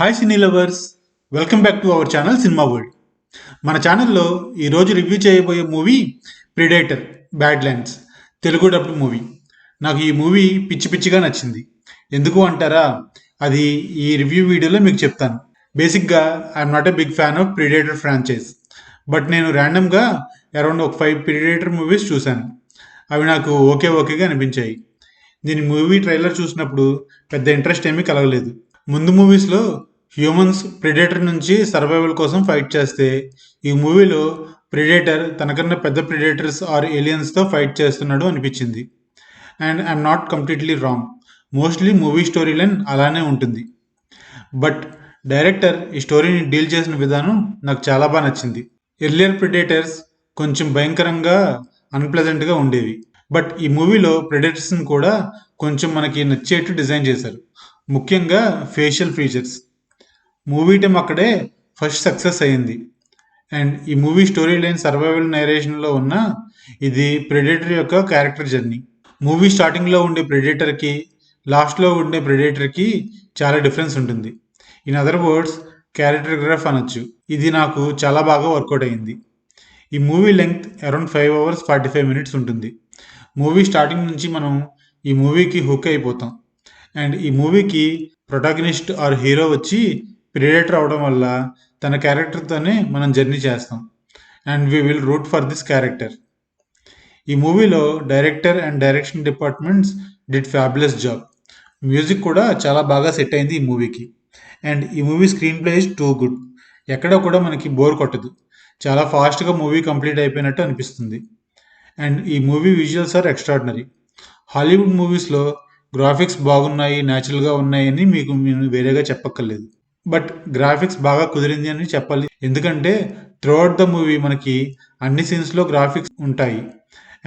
Hi cine lovers, welcome back to our channel cinema world. మన ఛానల్లో ఈరోజు review చేయబోయే movie Predator Badlands, Telugu dubbed movie. నాకు ఈ మూవీ పిచ్చి పిచ్చిగా నచ్చింది. ఎందుకు అంటారా? అది ఈ రివ్యూ వీడియోలో మీకు చెప్తాను. బేసిక్గా I'm not a big fan of Predator franchise, but నేను ర్యాండమ్గా అరౌండ్ ఒక 5 ప్రిడేటర్ మూవీస్ చూశాను. అవి నాకు ఓకేగా అనిపించాయి. దీని మూవీ ట్రైలర్ చూసినప్పుడు పెద్ద ఇంట్రెస్ట్ ఏమీ కలగలేదు. ముందు మూవీస్లో హ్యూమన్స్ ప్రిడేటర్ నుంచి సర్వైవల్ కోసం ఫైట్ చేస్తే, ఈ మూవీలో ప్రిడేటర్ తనకన్నా పెద్ద ప్రిడేటర్స్ ఆర్ ఏలియన్స్తో ఫైట్ చేస్తున్నాడు అనిపించింది. And I'm not completely wrong. Mostly movie story line అలానే ఉంటుంది. బట్ డైరెక్టర్ ఈ స్టోరీని డీల్ చేసిన విధానం నాకు చాలా బాగా నచ్చింది. ఎర్లియర్ ప్రిడేటర్స్ కొంచెం భయంకరంగా అన్ప్లెజెంట్గా ఉండేవి. బట్ ఈ మూవీలో ప్రెడేటర్స్ని కూడా కొంచెం మనకి నచ్చేట్టు డిజైన్ చేశారు. ముఖ్యంగా ఫేషియల్ ఫీచర్స్. మూవీ టైం అక్కడే ఫస్ట్ సక్సెస్ అయ్యింది. అండ్ ఈ మూవీ స్టోరీ లైన్ సర్వైవల్ నరేషన్లో ఉన్న ఇది ప్రెడేటర్ యొక్క క్యారెక్టర్ జర్నీ. మూవీ స్టార్టింగ్లో ఉండే ప్రెడేటర్కి లాస్ట్లో ఉండే ప్రెడేటర్కి చాలా డిఫరెన్స్ ఉంటుంది. ఇన్ అదర్ వర్డ్స్ క్యారెక్టర్ గ్రాఫ్ అనొచ్చు. ఇది నాకు చాలా బాగా వర్కౌట్ అయ్యింది. ఈ movie length around 5 hours 45 minutes ఉంటుంది. మూవీ స్టార్టింగ్ నుంచి మనం ఈ మూవీకి హుక్ అయిపోతాం. అండ్ ఈ మూవీకి ప్రొటాగనిస్ట్ ఆర్ హీరో వచ్చి ప్రిడేటర్ అవడం వల్ల తన క్యారెక్టర్తోనే మనం జర్నీ చేస్తాం. And we will root for this character. ఈ మూవీలో director and direction departments did fabulous job. Music కూడా చాలా బాగా సెట్ అయింది ఈ మూవీకి. అండ్ ఈ movie screen play is too good. ఎక్కడ కూడా మనకి బోర్ కొట్టదు. చాలా ఫాస్ట్గా మూవీ కంప్లీట్ అయిపోయినట్టు అనిపిస్తుంది. అండ్ ఈ movie visuals are extraordinary. Hollywood మూవీస్లో గ్రాఫిక్స్ బాగున్నాయి, న్యాచురల్గా ఉన్నాయి అని మీకు నేను వేరేగా చెప్పక్కర్లేదు. బట్ గ్రాఫిక్స్ బాగా కుదిరింది అని చెప్పాలి. ఎందుకంటే త్రూఅవుట్ ద మూవీ మనకి అన్ని సీన్స్లో గ్రాఫిక్స్ ఉంటాయి.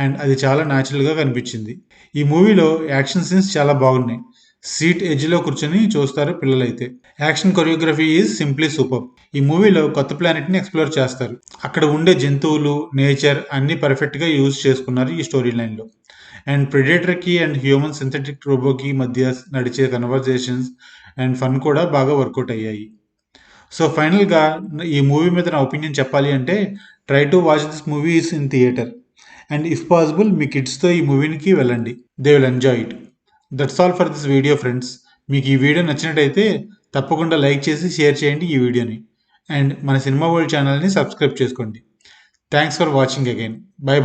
అండ్ అది చాలా న్యాచురల్గా కనిపించింది. ఈ మూవీలో యాక్షన్ సీన్స్ చాలా బాగున్నాయి. సీట్ ఎడ్జ్లో కూర్చొని చూస్తారు పిల్లలైతే. Action choreography is simply super. ఈ మూవీలో కొత్త ప్లానెట్ని ఎక్స్ప్లోర్ చేస్తారు. అక్కడ ఉండే జంతువులు, నేచర్ అన్నీ పర్ఫెక్ట్గా యూజ్ చేసుకున్నారు ఈ స్టోరీ లైన్లో. అండ్ ప్రెడేటర్కి అండ్ హ్యూమన్ సింథటిక్ రోబోకి మధ్య నడిచే కన్వర్జేషన్స్ అండ్ ఫన్ కూడా బాగా వర్కౌట్ అయ్యాయి. సో ఫైనల్గా ఈ మూవీ మీద నా ఒపీనియన్ చెప్పాలి అంటే, try to watch this movies in theatre. And if possible మీ కిడ్స్తో ఈ మూవీకి వెళ్ళండి. They will enjoy it. That's all for this video friends. మీకు ఈ వీడియో నచ్చినట్టయితే తప్పకుండా లైక్ చేసి షేర్ చేయండి ఈ వీడియోని. అండ్ మన సినిమా వరల్డ్ ఛానల్ని సబ్స్క్రైబ్ చేసుకోండి. Thanks for watching again. By.